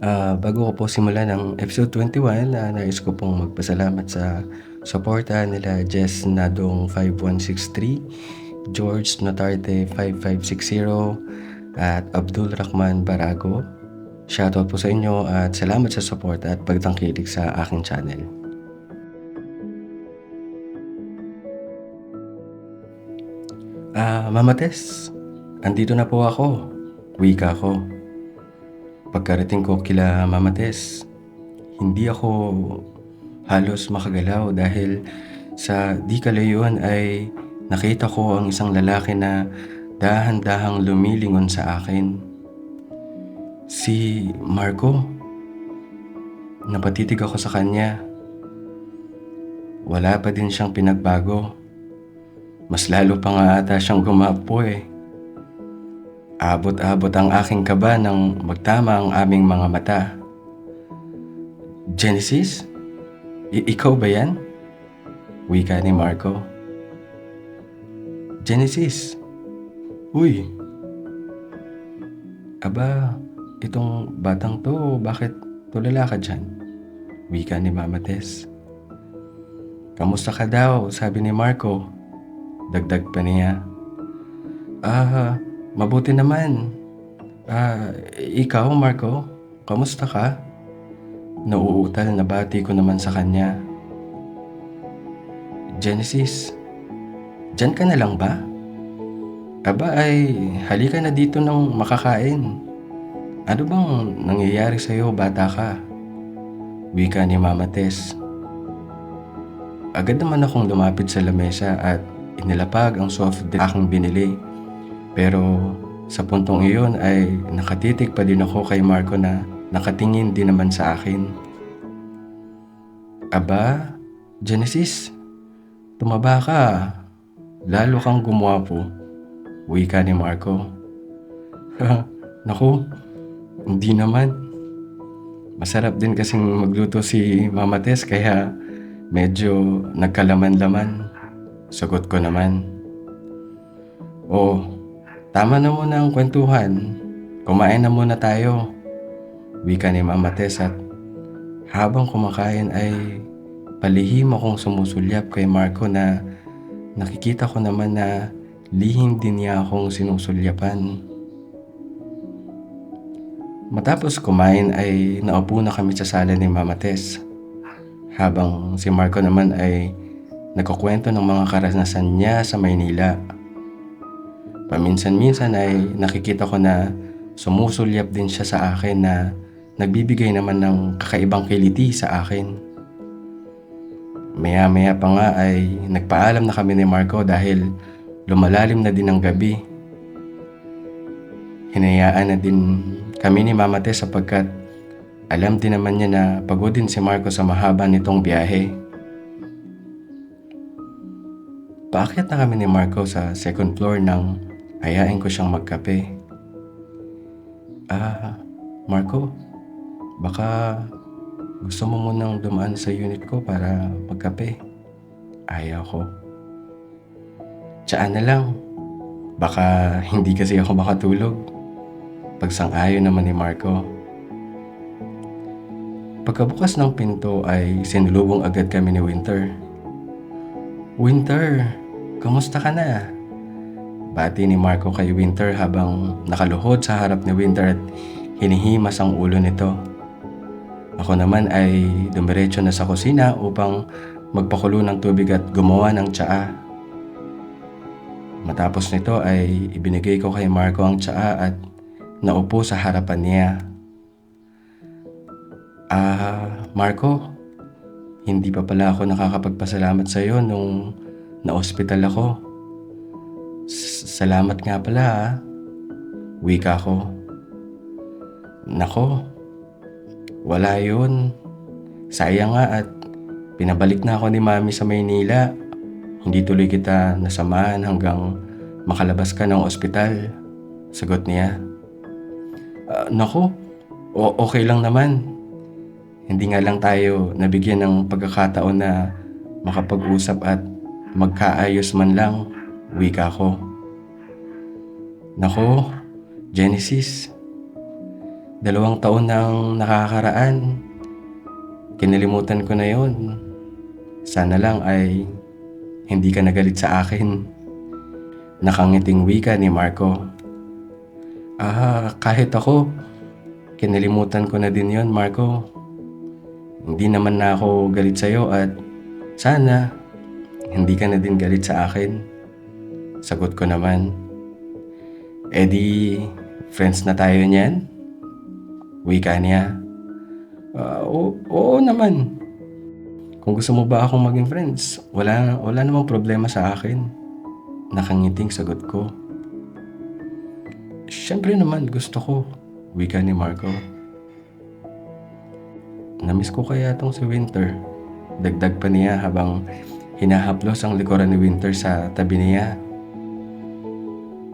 Bago ko po simulan ang episode 21, nais ko pong magpasalamat sa suporta nila Jess Nadong 5163, George Notarte 5560, at Abdul Rahman Barago. Shoutout po sa inyo at salamat sa suporta at pagtangkilik sa aking channel. Mama Tess, andito na po ako. Wika ko. Pagkarating ko kila Mama Tess, hindi ako halos makagalaw dahil sa di kalayuan ay nakita ko ang isang lalaki na dahan-dahang lumilingon sa akin. Si Marco. Napatitig ako sa kanya. Wala pa din siyang pinagbago. Mas lalo pa nga ata siyang gumapo eh. Abot-abot ang aking kaba nang magtama ang aming mga mata. Genesis? Ikaw ba yan? Wika ni Marco. Genesis? Uy! Aba, itong batang to, bakit tulala ka dyan? Wika ni Mama Tess. Kamusta ka daw? Sabi ni Marco. Dagdag pa niya. Mabuti naman. Ikaw Marco, kamusta ka? Nauutal na bati ko naman sa kanya. Genesis, dyan ka na lang ba? Aba ay, halika na dito nang makakain. Ano bang nangyayari sa'yo, bata ka? Wika ni Mama Tess. Agad naman akong lumapit sa lamesa at inilapag ang soft drink aking binili. Pero sa puntong iyon ay nakatitig pa din ako kay Marco na nakatingin din naman sa akin. Aba, Genesis, tumaba ka. Lalo kang gumwapo. Wika ni Marco. Naku, hindi naman. Masarap din kasing magluto si Mama Tess kaya medyo nagkalaman-laman. Sagot ko naman. Tama na muna ang kwentuhan. Kumain na muna tayo. Wika ni Mama Tess at habang kumakain ay palihim akong sumusulyap kay Marco na nakikita ko naman na lihim din niya akong sinusulyapan. Matapos kumain ay naupo na kami sa sala ni Mama Tess. Habang si Marco naman ay nagkukwento ng mga karanasan niya sa Maynila. Paminsan-minsan ay nakikita ko na sumusulyap din siya sa akin na nagbibigay naman ng kakaibang kiliti sa akin. Maya-maya pa nga ay nagpaalam na kami ni Marco dahil lumalalim na din ang gabi. Hinayaan na din kami ni Mama Tess sapagkat alam din naman niya na pagod din si Marco sa mahaba nitong biyahe. Paakyat na kami ni Marco sa second floor nang hayain ko siyang magkape. Marco, baka gusto mo munang dumaan sa unit ko para magkape? Ayaw ko. Tsaan na lang. Baka hindi kasi ako makatulog. Pagsang-ayon naman ni Marco. Pagkabukas ng pinto ay sinulubong agad kami ni Winter. Winter, kamusta ka na? Bati ni Marco kay Winter habang nakaluhod sa harap ni Winter at hinihimas ang ulo nito. Ako naman ay dumiretso na sa kusina upang magpakulo ng tubig at gumawa ng tsaa. Matapos nito ay ibinigay ko kay Marco ang tsaa at naupo sa harapan niya. Marco, hindi pa pala ako nakakapagpasalamat sa iyo nung na-ospital ako. Salamat nga pala. Wika ko. Nako, wala yun. Sayang nga at pinabalik na ako ni Mami sa Maynila. Hindi tuloy kita nasamahan hanggang makalabas ka ng ospital. Sagot niya. Nako, okay lang naman. Hindi nga lang tayo nabigyan ng pagkakataon na makapag-usap at magkaayos man lang. Wika ko. Nako, Genesis, 2 taon nang nakakaraan. Kinalimutan ko na yon. Sana lang ay hindi ka nagalit sa akin. Nakangiting wika ni Marco. Kahit ako, kinalimutan ko na din yon, Marco. Hindi naman na ako galit sa'yo at sana hindi ka na din galit sa akin. Sagot ko naman. Di, friends na tayo niyan? Wika niya. Oo naman. Kung gusto mo ba akong maging friends, wala namang problema sa akin. Nakangiting sagot ko. Siyempre naman gusto ko, wika ni Marco. Namiss ko kaya tong si Winter. Dagdag pa niya habang hinahaplos ang likuran ni Winter sa tabi niya.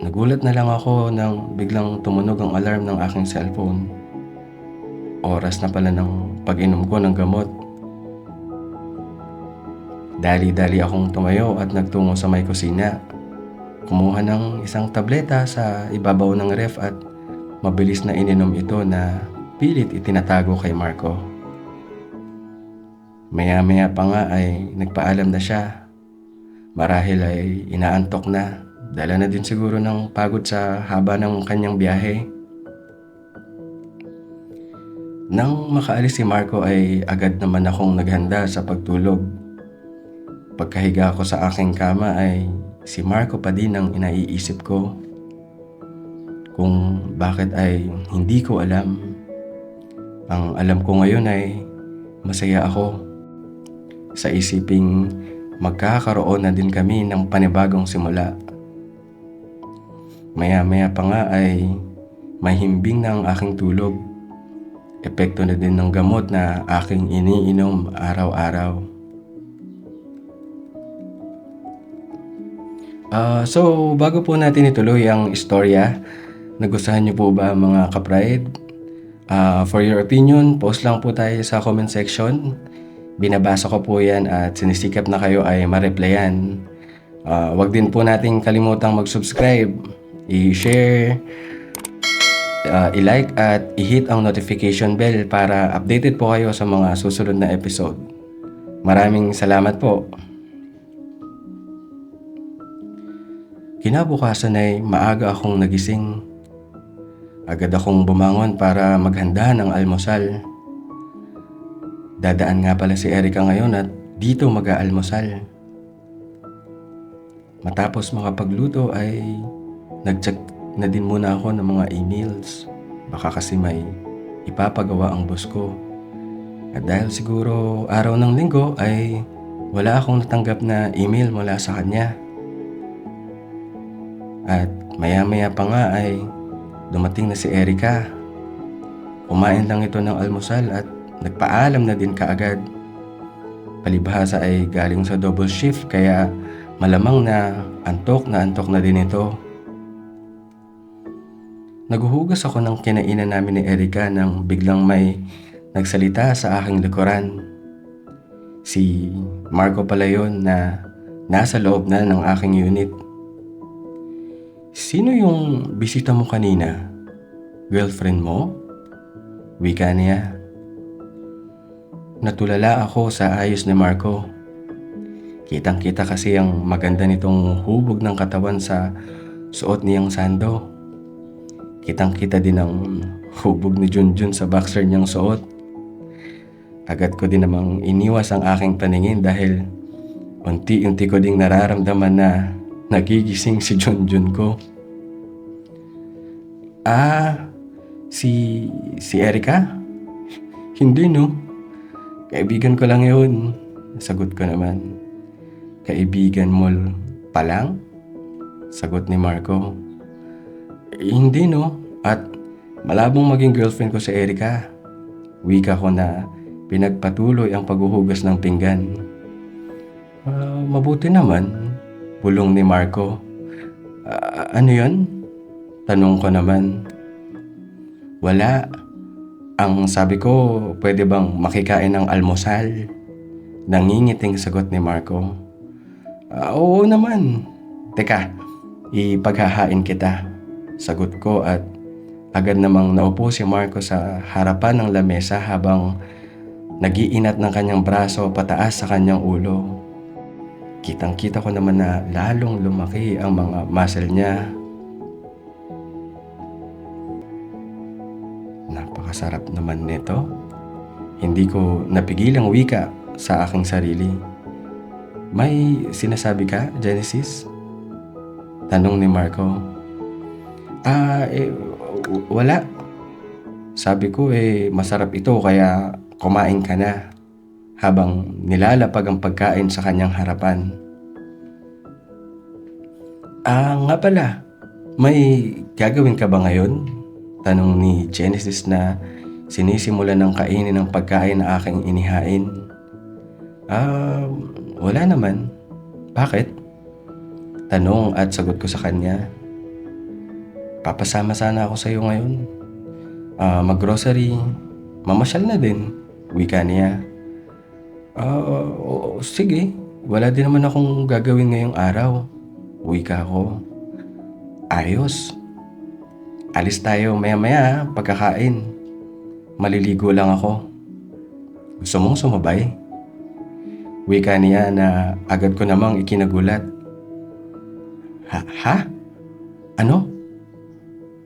Nagulat na lang ako nang biglang tumunog ang alarm ng aking cellphone. Oras na pala ng pag-inom ko ng gamot. Dali-dali akong tumayo at nagtungo sa may kusina. Kumuha ng isang tableta sa ibabaw ng ref at mabilis na ininom ito na pilit itinatago kay Marco. Maya-maya pa nga ay nagpaalam na siya. Marahil ay inaantok na. Dala na din siguro ng pagod sa haba ng kanyang biyahe. Nang makaalis si Marco ay agad naman akong naghanda sa pagtulog. Pagkahiga ko sa aking kama ay si Marco pa din ang inaiisip ko. Kung bakit ay hindi ko alam. Ang alam ko ngayon ay masaya ako sa isiping magkakaroon na din kami ng panibagong simula. Maya-maya pa nga ay mahimbing na ang aking tulog. Epekto na din ng gamot na aking iniinom araw-araw. So bago po natin ituloy ang istorya, nagustuhan niyo po ba mga ka-pride? For your opinion, post lang po tayo sa comment section. Binabasa ko po yan at sinisikap na kayo ay ma-replyan. Wag din po nating kalimutang mag-subscribe, i-share, i-like at i-hit ang notification bell para updated po kayo sa mga susunod na episode. Maraming salamat po. Kinabukasan ay maaga akong nagising. Agad akong bumangon para maghanda ng almusal. Dadaan nga pala si Erica ngayon at dito mag-aalmusal. Matapos makapagluto ay nag-check na din muna ako ng mga emails. Baka kasi may ipapagawa ang boss ko. At dahil siguro araw ng linggo ay wala akong natanggap na email mula sa kanya. At maya-maya pa nga ay dumating na si Erica. Kumain lang ito ng almusal at nagpaalam na din kaagad. Palibhasa ay galing sa double shift kaya malamang na antok na din ito. Naghuhugas ako ng kinainan namin ni Erica nang biglang may nagsalita sa aking likuran. Si Marco pala yun na nasa loob na ng aking unit. Sino yung bisita mo kanina? Girlfriend mo? Wika niya. Natulala ako sa ayos ni Marco. Kitang-kita kasi ang maganda nitong hubog ng katawan sa suot niyang sando. Kitang-kita din ang hubog ni Junjun sa boxer niyang suot. Agad ko din namang iniwas ang aking paningin dahil unti-unti ko ding nararamdaman na nagigising si Junjun ko. Si Erica? Hindi no. Kaibigan ko lang yun. Sagot ko naman. Kaibigan mo pa lang? Sagot ni Marco. Hindi no. At malabong maging girlfriend ko si Erica. Wika ko na pinagpatuloy ang paghuhugas ng pinggan. Mabuti naman. Bulong ni Marco. Ano yun? Tanong ko naman. Wala. Ang sabi ko, pwede bang makikain ng almusal? Nangingiting sagot ni Marco. Oo naman. Teka, ipaghahain kita. Sagot ko at Agad namang naupo si Marco sa harapan ng lamesa habang nag-iinat ng kanyang braso pataas sa kanyang ulo. Kitang-kita ko naman na lalong lumaki ang mga muscle niya. Napakasarap naman nito. Hindi ko napigilang wika sa aking sarili. May sinasabi ka, Genesis? Tanong ni Marco. Wala. Sabi ko masarap ito kaya kumain ka na. Habang nilalapag ang pagkain sa kanyang harapan. Nga pala, may gagawin ka ba ngayon? Tanong ni Genesis na sinisimulan ng kainin ng pagkain na aking inihain. Wala naman. Bakit? Tanong at sagot ko sa kanya. Papasama sana ako sa iyo ngayon. Mag-grocery, mamasyal na din, wika niya. Sige, wala din naman akong gagawin ngayong araw, wika ko. Ayos. Alis tayo maya-maya pagkakain. Maliligo lang ako. Gusto mong sumabay? Wika niya na agad ko namang ikinagulat. Ha? Ano?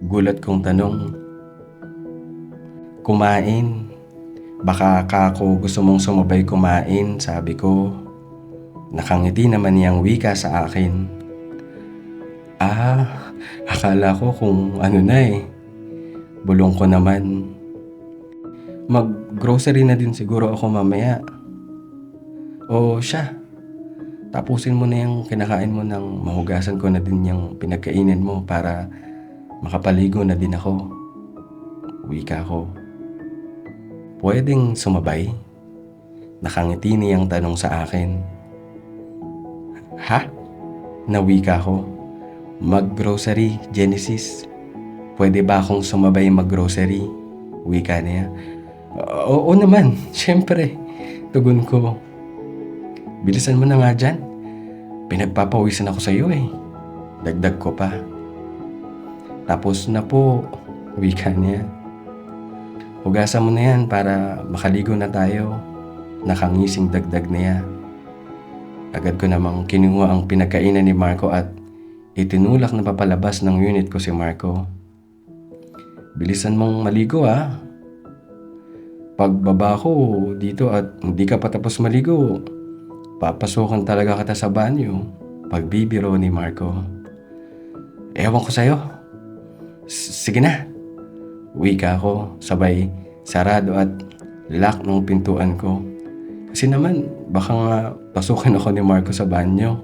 Gulat kong tanong. Kumain. Baka kako gusto mong sumabay kumain, sabi ko. Nakangiti naman niyang wika sa akin. Akala ko kung ano na Bulong ko naman. Mag-grocery na din siguro ako mamaya. O siya, tapusin mo na yung kinakain mo nang mahugasan ko na din yung pinagkainin mo para makapaligo na din ako. Wika ko. Pwedeng sumabay? Nakangiti niyang tanong sa akin. Ha? Nawika ko. Mag-grocery, Genesis. Pwede ba akong sumabay mag-grocery? Wika niya. Oo naman, syempre. Tugon ko. Bilisan mo na nga dyan. Pinagpapawisan ako sa iyo Dagdag ko pa. Tapos na po, wika niya. Hugasan mo na yan para makaligo na tayo. Nakangising dagdag niya. Agad ko namang kinuha ang pinagkainan ni Marco at itinulak na papalabas ng unit ko si Marco. Bilisan mong maligo Pagbaba ko dito at hindi ka pa tapos maligo, papasukan talaga kita sa banyo. Pagbibiro ni Marco. Ewan ko sa'yo. Sige na. Wika ko, sabay sarado at lock ng pintuan ko. Kasi naman, baka nga pasukin ako ni Marco sa banyo.